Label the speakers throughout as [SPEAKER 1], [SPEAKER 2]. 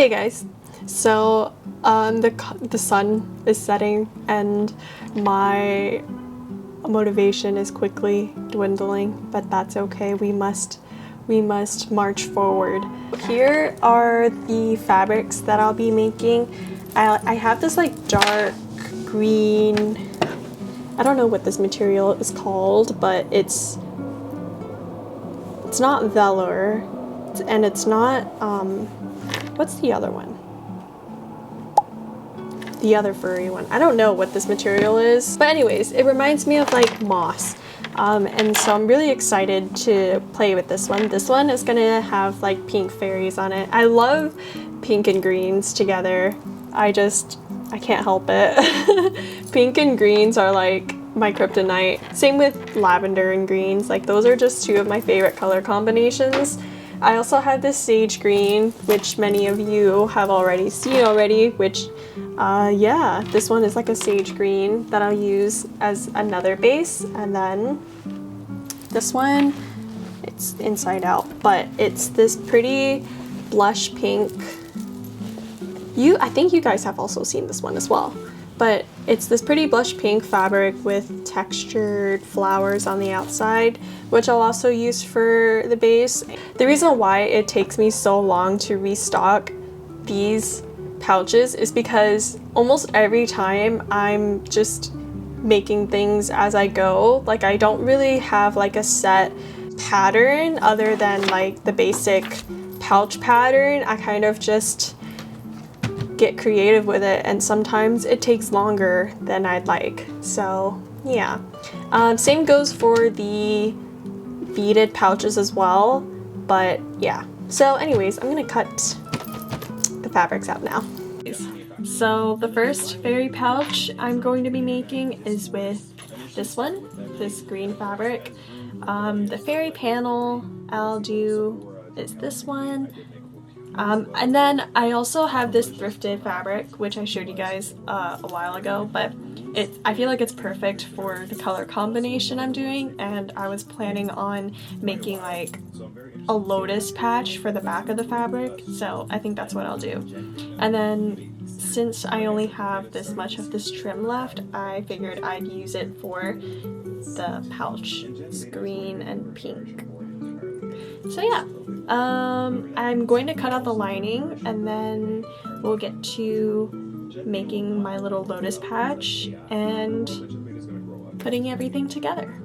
[SPEAKER 1] Hey guys, so the sun is setting and my motivation is quickly dwindling, but that's okay. We must march forward. Here are the fabrics that I'll be making. I have this like dark green, I don't know what this material is called, but it's not velour and it's not what's the other one? The other furry one. I don't know what this material is, but anyways, it reminds me of like moss. And so I'm really excited to play with this one. This one is gonna have like pink fairies on it. I love pink and greens together. I can't help it. Pink and greens are like my kryptonite. Same with lavender and greens. Like those are just two of my favorite color combinations. I also have this sage green, which many of you have already seen which yeah, this one is like a sage green that I'll use as another base. And then this one, it's inside out, but it's this pretty blush pink. I think you guys have also seen this one as well. But it's this pretty blush pink fabric with textured flowers on the outside, which I'll also use for the base. The reason why it takes me so long to restock these pouches is because almost every time I'm just making things as I go. Like I don't really have like a set pattern other than like the basic pouch pattern. I kind of just get creative with it, and sometimes it takes longer than I'd like. So yeah, same goes for the beaded pouches as well, but yeah. So anyways, I'm gonna cut the fabrics out now. So the first fairy pouch I'm going to be making is with this one, this green fabric. The fairy panel I'll do is this one. And then I also have this thrifted fabric, which I showed you guys a while ago, but I feel like it's perfect for the color combination I'm doing, and I was planning on making like a lotus patch for the back of the fabric, so I think that's what I'll do. And then since I only have this much of this trim left, I figured I'd use it for the pouch. It's green and pink. So yeah, I'm going to cut out the lining and then we'll get to making my little lotus patch and putting everything together.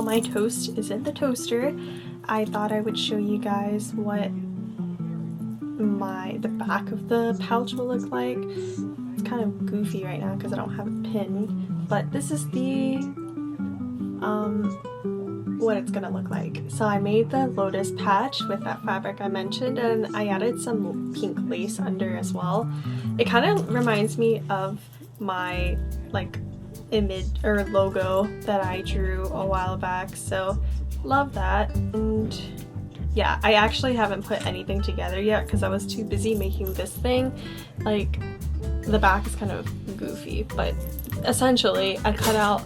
[SPEAKER 1] My toast is in the toaster. I thought I would show you guys what the back of the pouch will look like. It's kind of goofy right now because I don't have a pin, but this is the what it's gonna look like. So I made the lotus patch with that fabric I mentioned, and I added some pink lace under as well. It kind of reminds me of my like image or logo that I drew a while back, so love that. And yeah, I actually haven't put anything together yet because I was too busy making this thing. Like the back is kind of goofy, but essentially I cut out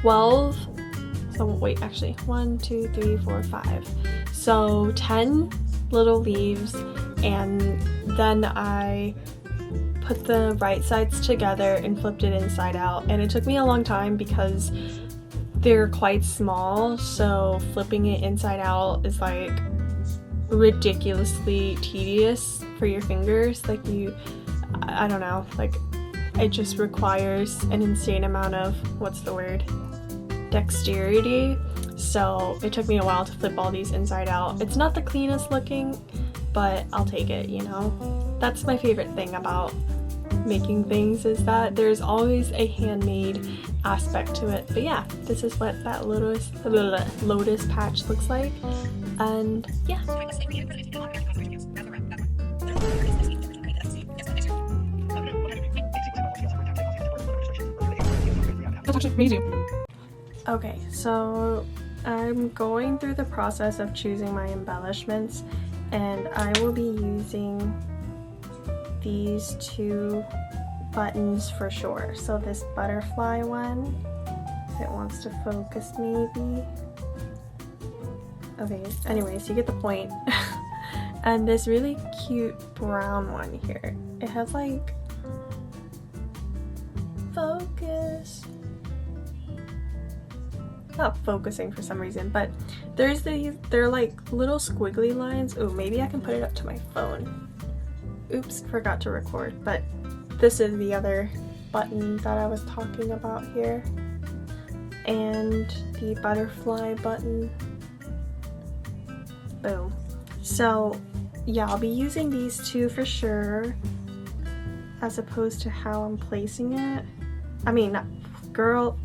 [SPEAKER 1] 12, so wait, actually 1, 2, 3, 4, 5, so 10 little leaves, and then I put the right sides together and flipped it inside out, and it took me a long time because they're quite small, so flipping it inside out is like ridiculously tedious for your fingers. Like I don't know, like it just requires an insane amount of, what's the word, dexterity. So it took me a while to flip all these inside out. It's not the cleanest looking, but I'll take it, you know? That's my favorite thing about making things, is that there's always a handmade aspect to it. But yeah, this is what that lotus patch looks like, and yeah. Okay, so I'm going through the process of choosing my embellishments, and I will be using these two buttons for sure. So this butterfly one, if it wants to focus maybe. Okay, anyways, you get the point. And this really cute brown one here. It has like, focus. Not focusing for some reason, but there's these, they're like little squiggly lines. Oh, maybe I can put it up to my phone. Oops, forgot to record, but this is the other button that I was talking about here. And the butterfly button. Boom. So yeah, I'll be using these two for sure, as opposed to how I'm placing it. I mean, girl,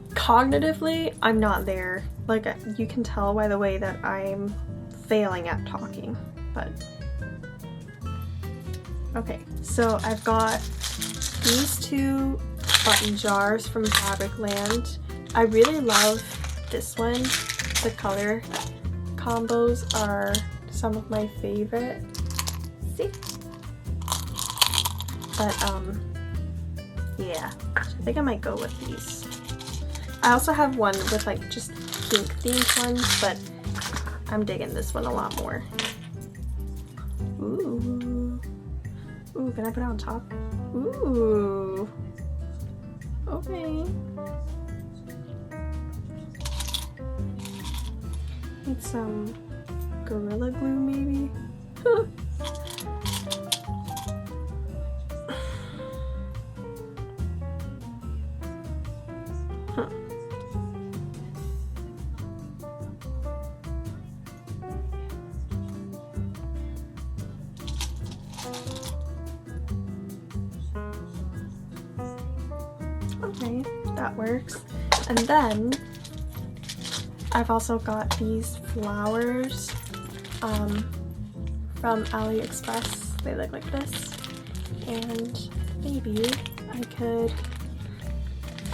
[SPEAKER 1] cognitively, I'm not there. Like, you can tell by the way that I'm failing at talking, but okay. So I've got these two button jars from Fabricland. I really love this one. The color combos are some of my favorite. See? But yeah, I think I might go with these. I also have one with like just pink themed ones, but I'm digging this one a lot more. Ooh. Ooh, can I put it on top? Ooh. Okay. Need some Gorilla Glue maybe? Huh. Okay, that works. And then I've also got these flowers from AliExpress. They look like this. And maybe I could...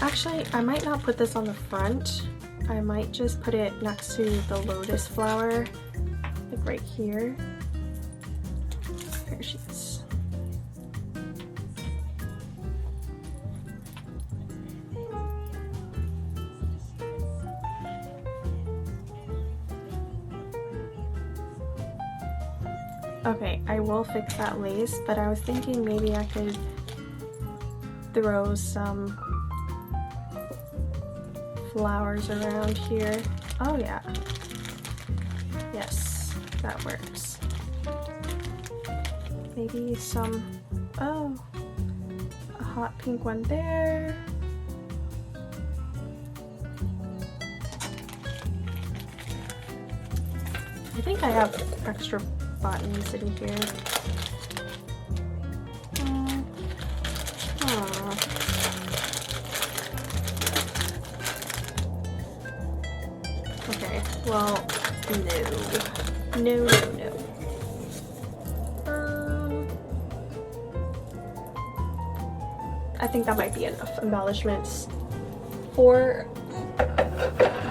[SPEAKER 1] Actually, I might not put this on the front. I might just put it next to the lotus flower, like right here. Here she is. Okay, I will fix that lace, but I was thinking maybe I could throw some flowers around here. Oh yeah. Yes, that works. Maybe some, oh, a hot pink one there. I think I have extra buttons in here. Okay, well, no. I think that might be enough embellishments for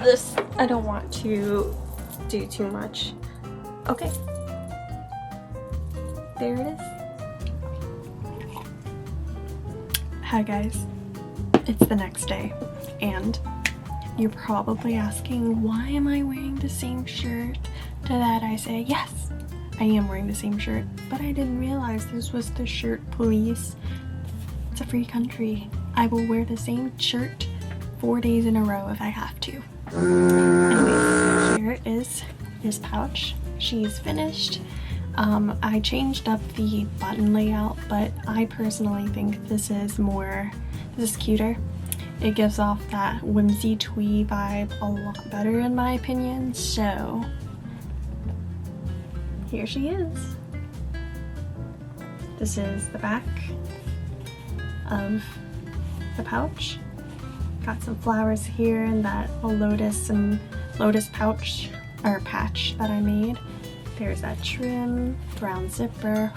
[SPEAKER 1] this. I don't want to do too much. Okay. There it is. Hi guys, it's the next day, and you're probably asking, why am I wearing the same shirt? To that I say, yes, I am wearing the same shirt, but I didn't realize this was the shirt police. It's a free country. I will wear the same shirt 4 days in a row if I have to. Anyways, here is this pouch. She's finished. I changed up the button layout, but I personally think this is cuter. It gives off that whimsy twee vibe a lot better in my opinion, so here she is. This is the back of the pouch, Got some flowers here and that lotus and lotus pouch or patch that I made. There's that trim, brown zipper,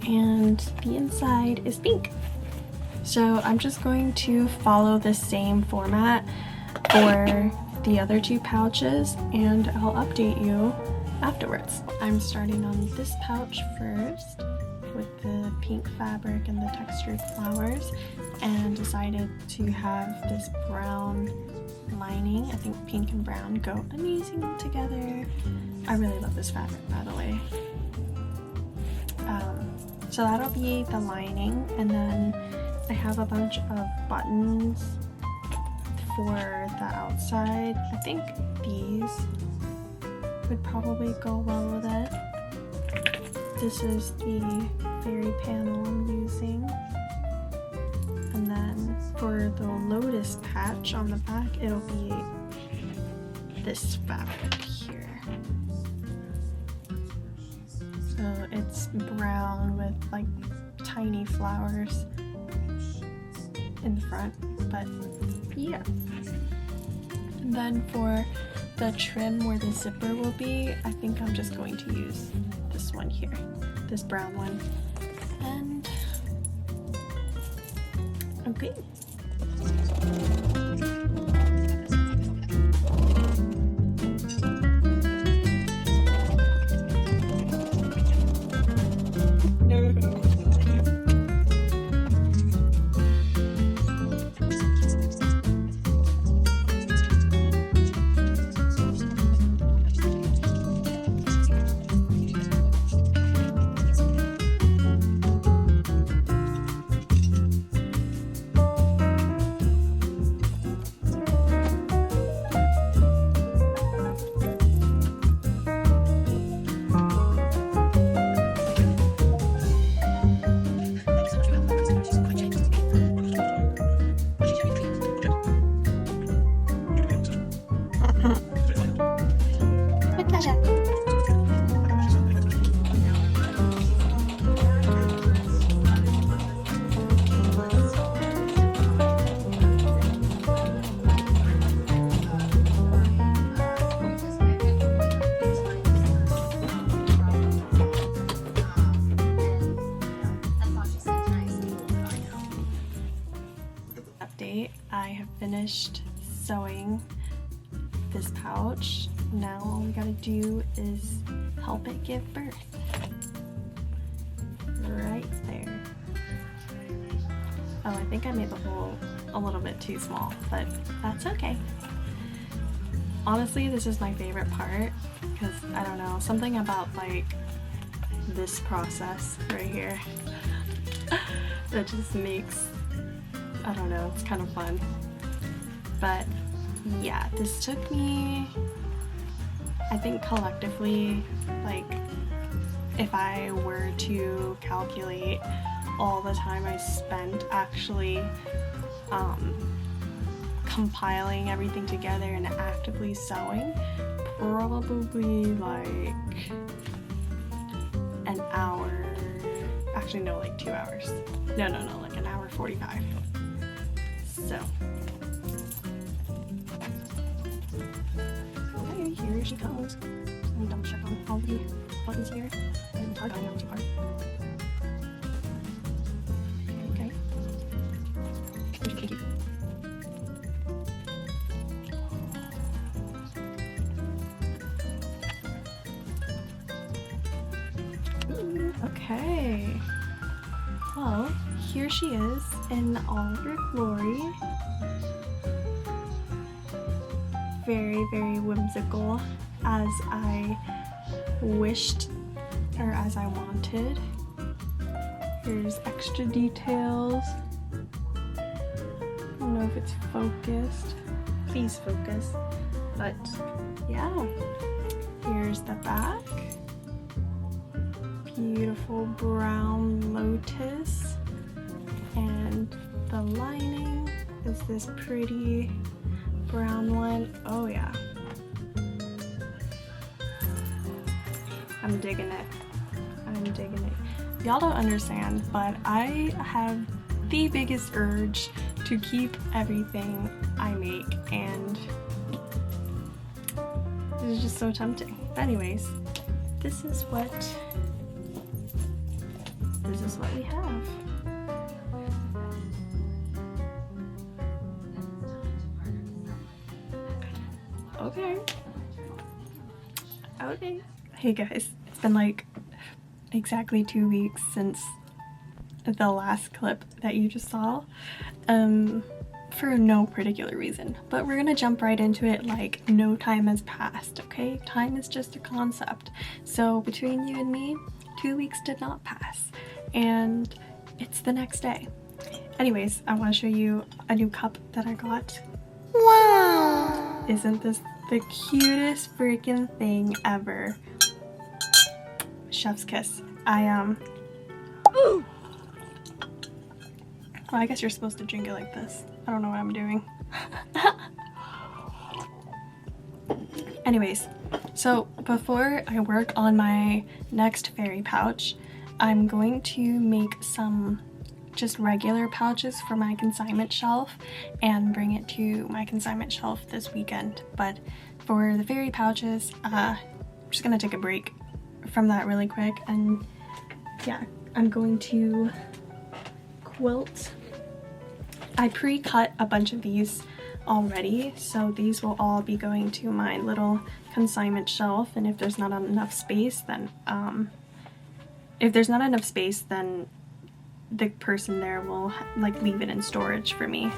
[SPEAKER 1] and the inside is pink. So I'm just going to follow the same format for the other two pouches and I'll update you afterwards. I'm starting on this pouch first with the pink fabric and the textured flowers, and decided to have this brown lining. I think pink and brown go amazing together. I really love this fabric, by the way. So that'll be the lining, and then I have a bunch of buttons for the outside. I think these would probably go well with it. This is the fairy panel I'm using. And then for the lotus patch on the back, it'll be this fabric here. So it's brown with like tiny flowers in the front, but yeah. And then for the trim where the zipper will be, I think I'm just going to use this one here, this brown one. And okay. I have finished sewing this pouch. Now all we gotta do is help it give birth. Right there. Oh, I think I made the hole a little bit too small, but that's okay. Honestly, this is my favorite part because, I don't know, something about like this process right here that just makes, I don't know, it's kind of fun. But yeah, this took me, I think collectively, like if I were to calculate all the time I spent actually compiling everything together and actively sewing, probably like an hour, actually no, like 2 hours. No, like an hour 45. So, okay, here she comes. I'm double check on all the buttons here. And hard on too hard. Okay. Thank you. Okay. Well, here she is in all of her glory. Very, very whimsical, as I wished, or as I wanted. Here's extra details. I don't know if it's focused. Please focus. But yeah, here's the back. Beautiful brown lotus, and the lining is this pretty brown one. Oh yeah, I'm digging it. Y'all don't understand, but I have the biggest urge to keep everything I make, and this is just so tempting. But anyways, this is what we have. Okay. Hey guys, it's been like exactly 2 weeks since the last clip that you just saw, for no particular reason, but we're gonna jump right into it like no time has passed, okay? Time is just a concept. So between you and me, 2 weeks did not pass, and it's the next day. Anyways, I want to show you a new cup that I got. Wow! Isn't this the cutest freaking thing ever? Chef's kiss. Well, I guess you're supposed to drink it like this. I don't know what I'm doing. Anyways, so before I work on my next fairy pouch, I'm going to make some just regular pouches for my consignment shelf and bring it to my consignment shelf this weekend. But for the fairy pouches, I'm just gonna take a break from that really quick, and yeah, I'm going to quilt. I pre-cut a bunch of these already, so these will all be going to my little consignment shelf, and if there's not enough space, then the person there will like leave it in storage for me.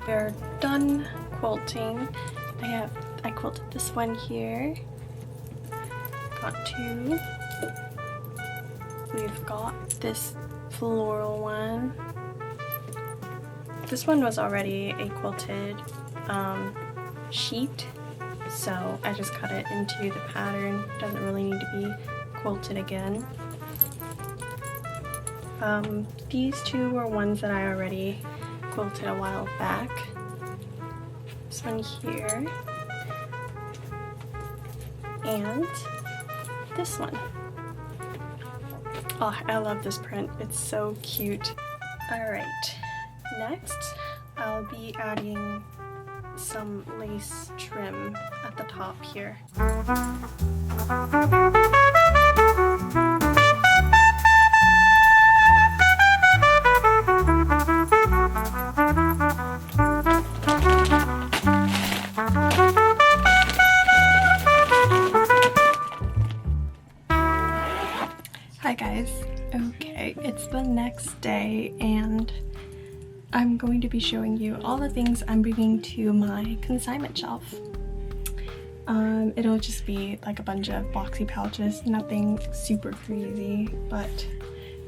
[SPEAKER 1] We're done quilting. I quilted this one here. Got two. We've got this floral one. This one was already a quilted sheet, so I just cut it into the pattern. Doesn't really need to be quilted again. These two were ones that I already quilted a while back. This one here, and this one. Oh, I love this print. It's so cute. Alright, next I'll be adding some lace trim at the top here. Hi guys. Okay, it's the next day and I'm going to be showing you all the things I'm bringing to my consignment shelf. It'll just be like a bunch of boxy pouches, nothing super crazy, but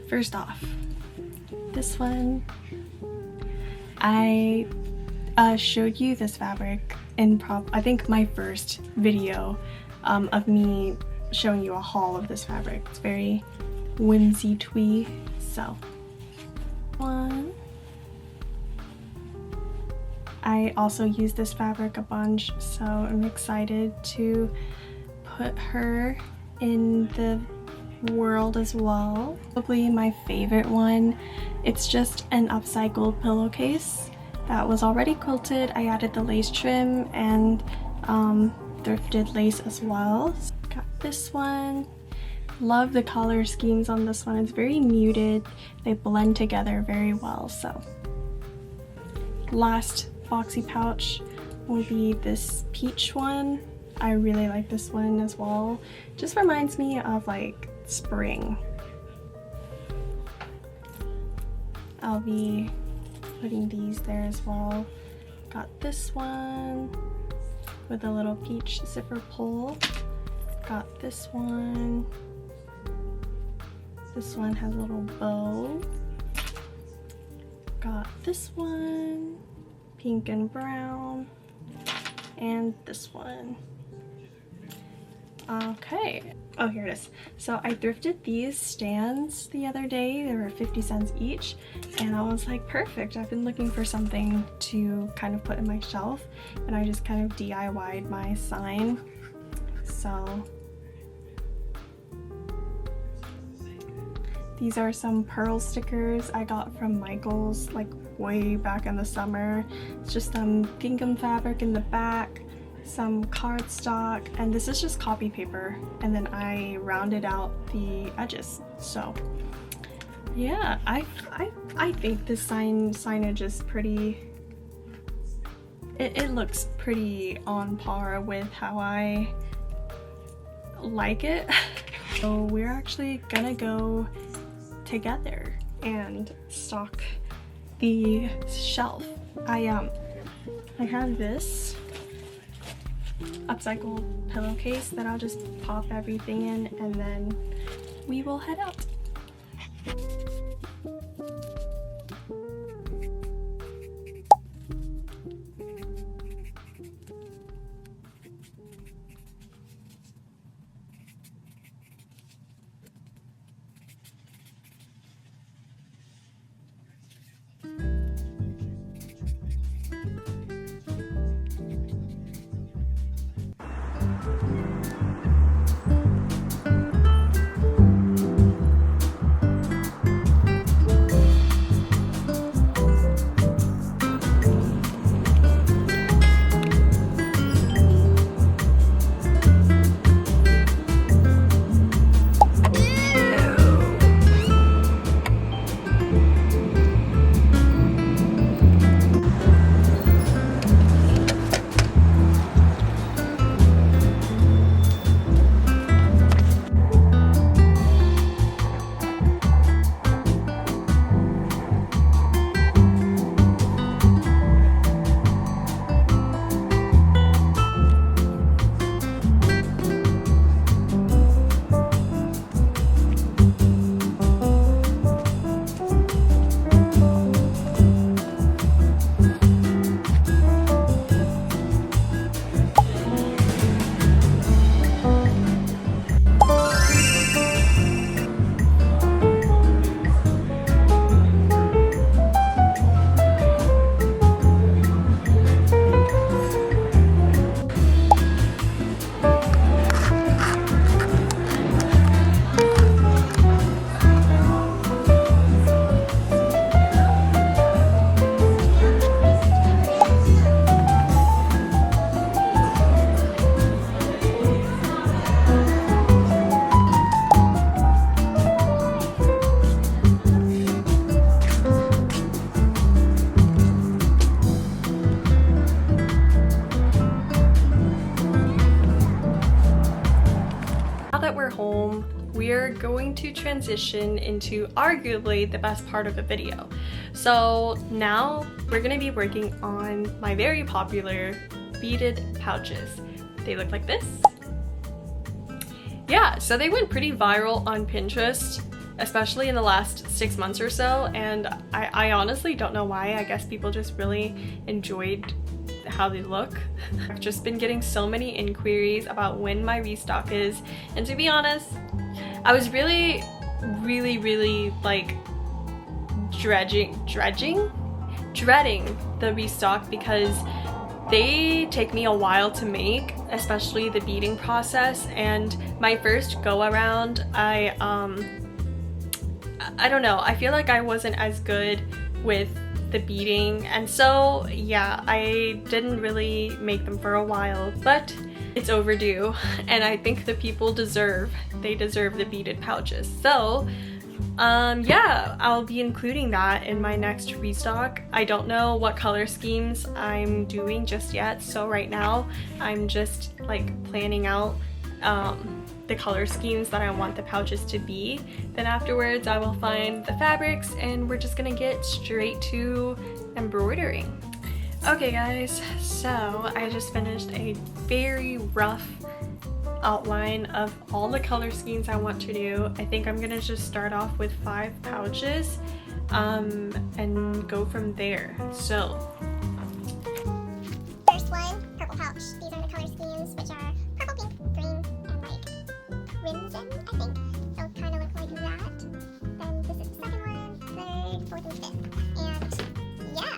[SPEAKER 1] first off, this one, I showed you this fabric in I think my first video of me showing you a haul of this fabric. It's very whimsy twee, so one. I also use this fabric a bunch, so I'm excited to put her in the world as well. Probably my favorite one, it's just an upcycled pillowcase that was already quilted. I added the lace trim and thrifted lace as well. So got this one. Love the color schemes on this one. It's very muted. They blend together very well. So last boxy pouch will be this peach one. I really like this one as well. Just reminds me of like spring. I'll be putting these there as well. Got this one with a little peach zipper pull. Got this one. This one has a little bow. Got this one, pink and brown, and this one. Okay, oh, here it is. So I thrifted these stands the other day. They were 50 cents each, and I was like, perfect. I've been looking for something to kind of put in my shelf, and I just kind of DIY'd my sign. So these are some pearl stickers I got from Michael's like way back in the summer. It's just some gingham fabric in the back, some cardstock, and this is just copy paper, and then I rounded out the edges. So yeah, I think this signage is pretty, it looks pretty on par with how I like it. So we're actually gonna go together and stock the shelf. I have this upcycled pillowcase that I'll just pop everything in, and then we will head out. Home, we're going to transition into arguably the best part of the video. So now we're going to be working on my very popular beaded pouches. They look like this. Yeah, so they went pretty viral on Pinterest, especially in the last 6 months or so, and I honestly don't know why. I guess people just really enjoyed how they look. I've just been getting so many inquiries about when my restock is, and to be honest, I was really like dreading the restock because they take me a while to make, especially the beading process, and my first go around I don't know, I feel like I wasn't as good with the beading, and so yeah, I didn't really make them for a while, but it's overdue, and I think the people deserve the beaded pouches. So yeah, I'll be including that in my next restock. I don't know what color schemes I'm doing just yet, so right now I'm just like planning out the color schemes that I want the pouches to be. Then afterwards I will find the fabrics and we're just gonna get straight to embroidering. Okay guys, so I just finished a very rough outline of all the color schemes I want to do. I think I'm gonna just start off with 5 pouches and go from there. So
[SPEAKER 2] first one, purple pouch. These are the color schemes, which are purple, pink, green, and like crimson, I think. They'll kind of look like that. Then this is the second one, third, fourth, and fifth. And yeah.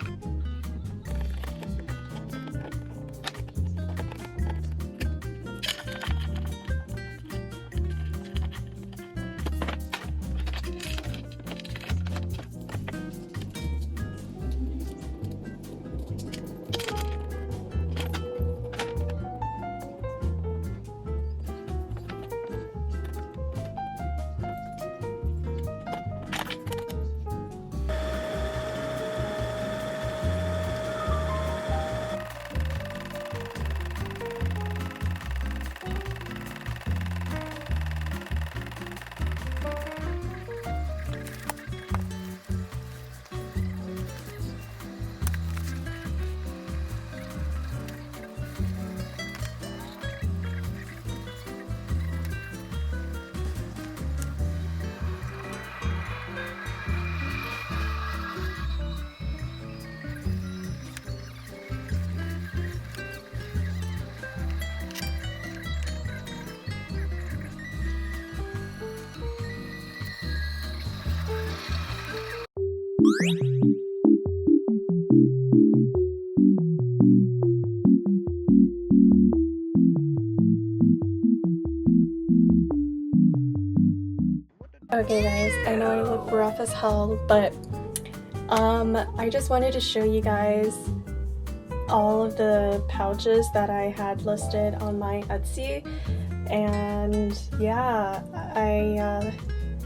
[SPEAKER 1] okay guys, I know I look rough as hell, but I just wanted to show you guys all of the pouches that I had listed on my Etsy, and yeah, I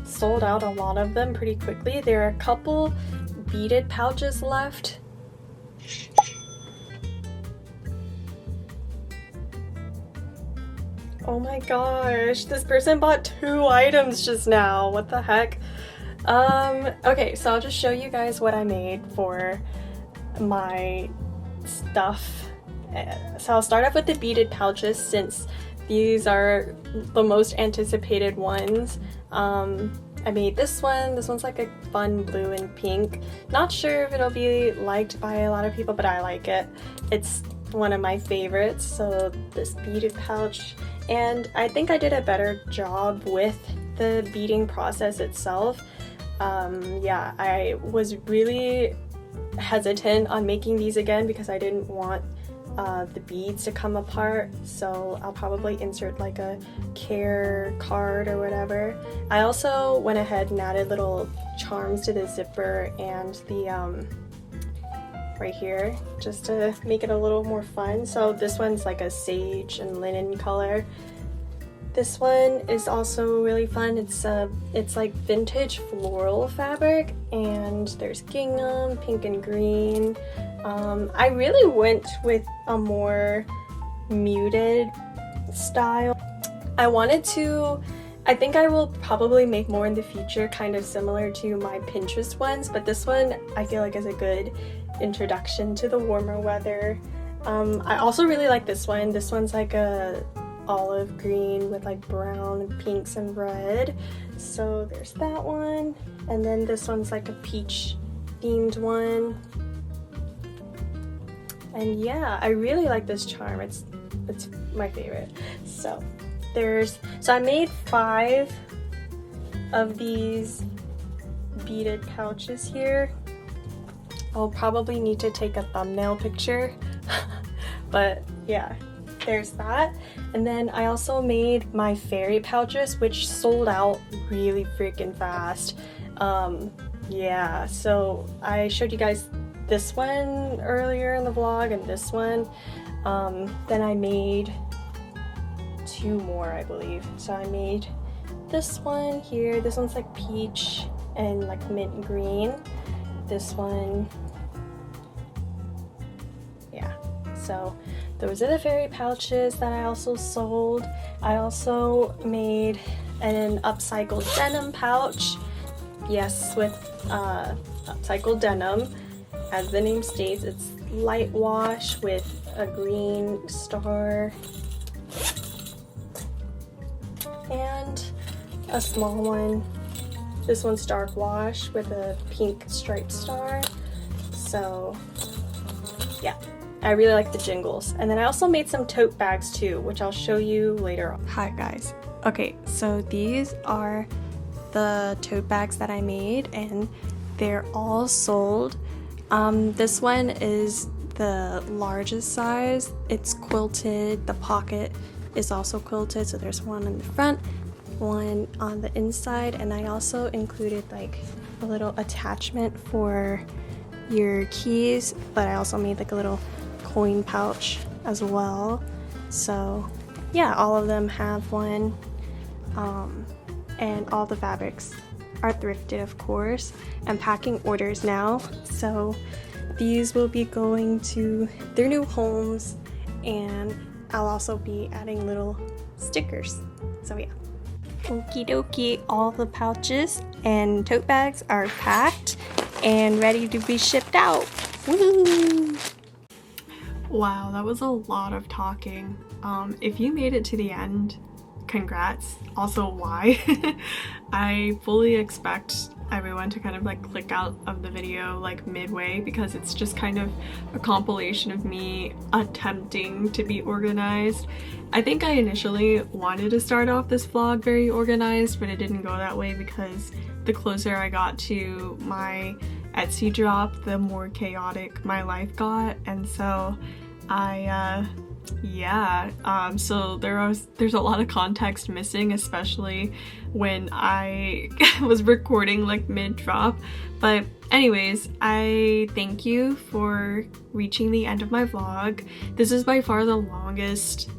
[SPEAKER 1] sold out a lot of them pretty quickly. There are a couple beaded pouches left. Oh my gosh, this person bought 2 items just now. What the heck? Okay, so I'll just show you guys what I made for my stuff. So I'll start off with the beaded pouches since these are the most anticipated ones. I made this one. This one's like a fun blue and pink. Not sure if it'll be liked by a lot of people, but I like it. It's one of my favorites. So this beaded pouch, and I think I did a better job with the beading process itself. Yeah, I was really hesitant on making these again because I didn't want the beads to come apart, so I'll probably insert like a care card or whatever. I also went ahead and added little charms to the zipper and the right here just to make it a little more fun. So this one's like a sage and linen color. This one is also really fun. It's like vintage floral fabric, and there's gingham, pink and green. I really went with a more muted style. I think I will probably make more in the future, kind of similar to my Pinterest ones, but this one I feel like is a good introduction to the warmer weather. I also really like this one. This one's like a olive green with like brown and pinks and red. So there's that one. And then this one's like a peach themed one. And yeah, I really like this charm. It's my favorite. So I made 5 of these beaded pouches here. I'll probably need to take a thumbnail picture. But yeah, there's that. And then I also made my fairy pouches, which sold out really freaking fast. Yeah, so I showed you guys this one earlier in the vlog and this one. Then I made 2 more, I believe. So I made this one here. This one's like peach and like mint green. This one, yeah. So So those are the fairy pouches that I also sold. I also made an upcycled denim pouch. Yes, with upcycled denim. As the name states, it's light wash with a green star and a small one. This one's dark wash with a pink striped star. So yeah, I really like the jingles. And then I also made some tote bags too, which I'll show you later on. Hi guys. Okay, so these are the tote bags that I made and they're all sold. This one is the largest size. It's quilted. The pocket is also quilted, so there's one in the front, one on the inside, and I also included like a little attachment for your keys, but I also made like a little coin pouch as well. So yeah, all of them have one, and all the fabrics are thrifted, of course. I'm packing orders now, so these will be going to their new homes, and I'll also be adding little stickers. So yeah. Okie dokie, all the pouches and tote bags are packed and ready to be shipped out. Woo! Wow, that was a lot of talking. If you made it to the end, congrats. Also, why? I fully expect everyone to kind of like click out of the video like midway, because it's just kind of a compilation of me attempting to be organized. I think I initially wanted to start off this vlog very organized, but it didn't go that way because the closer I got to my Etsy drop, the more chaotic my life got. And so so there's a lot of context missing, especially when I was recording like mid-drop. But anyways, I thank you for reaching the end of my vlog. This is by far the longest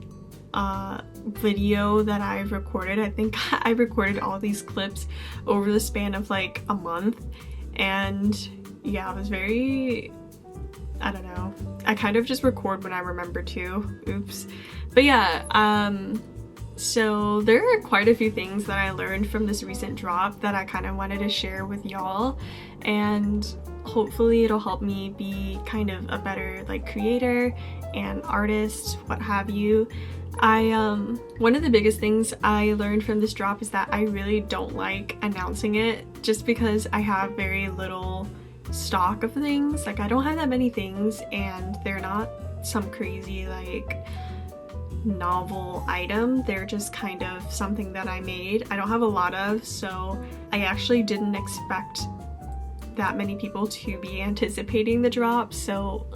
[SPEAKER 1] video that I've recorded. I think I recorded all these clips over the span of like a month, and yeah, it was very, I don't know, I kind of just record when I remember to. Oops. But yeah, so there are quite a few things that I learned from this recent drop that I kind of wanted to share with y'all, and hopefully it'll help me be kind of a better like creator and artist, what have you. One of the biggest things I learned from this drop is that I really don't like announcing it, just because I have very little stock of things. Like, I don't have that many things, and they're not some crazy like novel item. They're just kind of something that I made. I don't have a lot of, so I actually didn't expect that many people to be anticipating the drop, so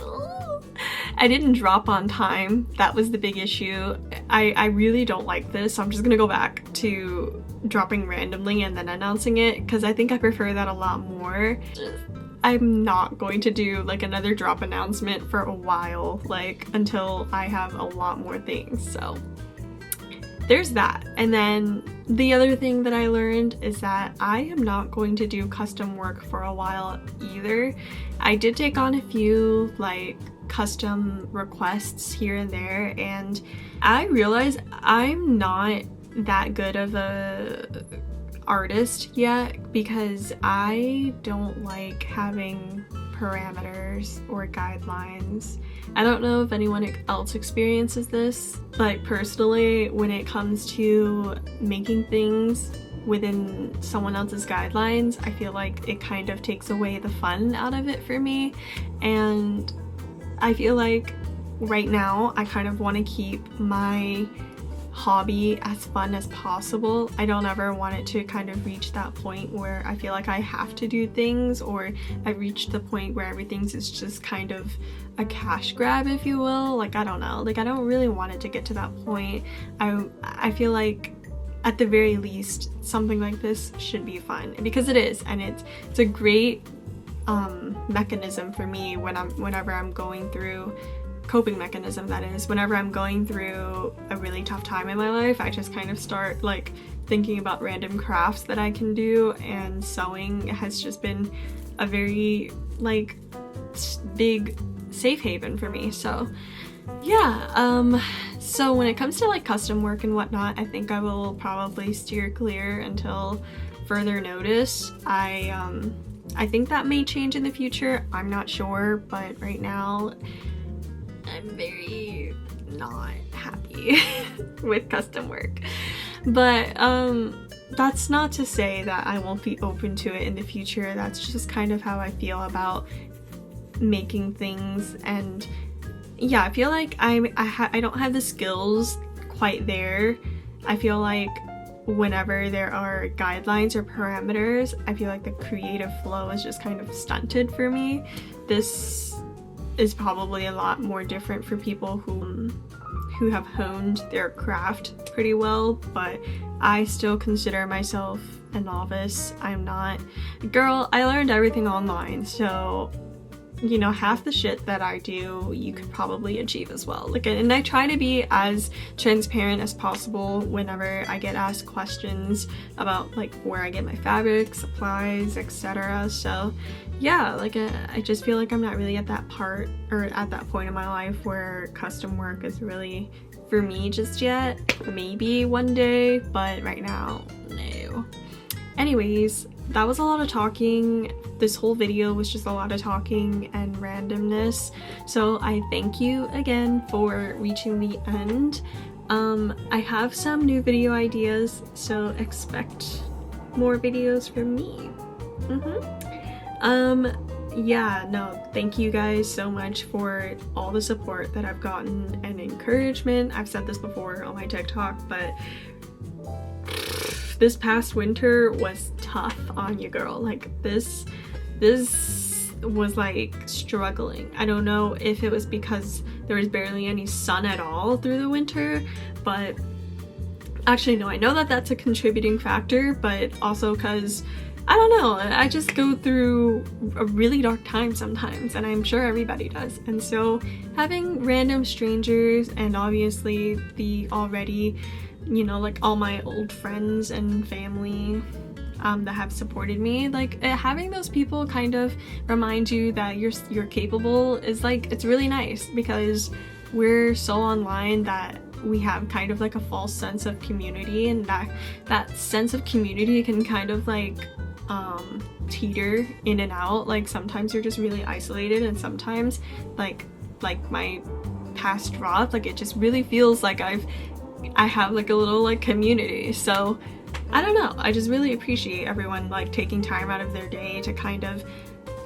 [SPEAKER 1] I didn't drop on time. That was the big issue. I really don't like this, so I'm just gonna go back to dropping randomly and then announcing it, because I think I prefer that a lot more. I'm not going to do like another drop announcement for a while, like until I have a lot more things. So there's that. And then the other thing that I learned is that I am not going to do custom work for a while either. I did take on a few like custom requests here and there, and I realized I'm not that good of a artist yet, because I don't like having parameters or guidelines. I don't know if anyone else experiences this, but personally, when it comes to making things within someone else's guidelines, I feel like it kind of takes away the fun out of it for me. And I feel like right now I kind of want to keep my hobby as fun as possible. I don't ever want it to kind of reach that point where I feel like I have to do things, or I reached the point where everything's is just kind of a cash grab, if you will. Like, I don't know, like I don't really want it to get to that point. I feel like at the very least something like this should be fun, because it is, and it's a great mechanism for me whenever I'm going through coping mechanism, that is, whenever I'm going through a really tough time in my life. I just kind of start like thinking about random crafts that I can do, and sewing has just been a very like big safe haven for me. So yeah, so when it comes to like custom work and whatnot, I think I will probably steer clear until further notice. I think that may change in the future. I'm not sure, but right now I'm very not happy with custom work. But that's not to say that I won't be open to it in the future. That's just kind of how I feel about making things. And yeah, I feel like I don't have the skills quite there. I feel like whenever there are guidelines or parameters, I feel like the creative flow is just kind of stunted for me. This is probably a lot more different for people who have honed their craft pretty well, but I still consider myself a novice. I'm not. Girl, I learned everything online, so you know, half the shit that I do, you could probably achieve as well. Like, and I try to be as transparent as possible whenever I get asked questions about like where I get my fabrics, supplies, etc. So yeah, like I just feel like I'm not really at that part or at that point in my life where custom work is really for me just yet. Maybe one day, but right now, no. Anyways, that was a lot of talking. This whole video was just a lot of talking and randomness. So I thank you again for reaching the end. I have some new video ideas, so expect more videos from me. Yeah, no, thank you guys so much for all the support that I've gotten and encouragement. I've said this before on my TikTok, but this past winter was tough on you, girl. Like this was like struggling. I don't know if it was because there was barely any sun at all through the winter, but actually no, I know that that's a contributing factor, but also because I don't know, I just go through a really dark time sometimes, and I'm sure everybody does. And so having random strangers and obviously the already, you know, like all my old friends and family that have supported me, like having those people kind of remind you that you're capable is like, it's really nice, because we're so online that we have kind of like a false sense of community, and that sense of community can kind of like teeter in and out. Like sometimes you're just really isolated, and sometimes like my past drop, like it just really feels like I have like a little like community. So I don't know, I just really appreciate everyone like taking time out of their day to kind of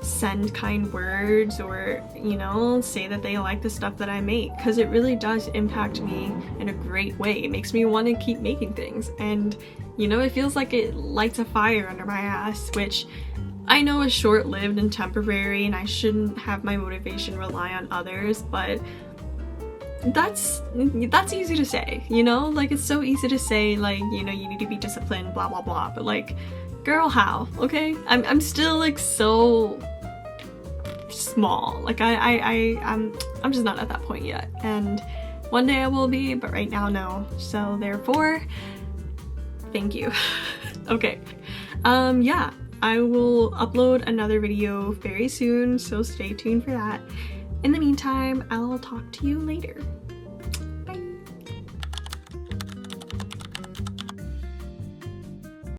[SPEAKER 1] send kind words or, you know, say that they like the stuff that I make, because it really does impact me in a great way. It makes me want to keep making things, and you know, it feels like it lights a fire under my ass, which I know is short-lived and temporary, and I shouldn't have my motivation rely on others, but that's easy to say, you know? Like, it's so easy to say, like, you know, you need to be disciplined, blah blah blah, but like, girl, how? Okay, I'm still like so small. Like I'm just not at that point yet, and one day I will be, but right now no. So therefore, thank you. Okay, yeah, I will upload another video very soon, so stay tuned for that. In the meantime, I'll talk to you later.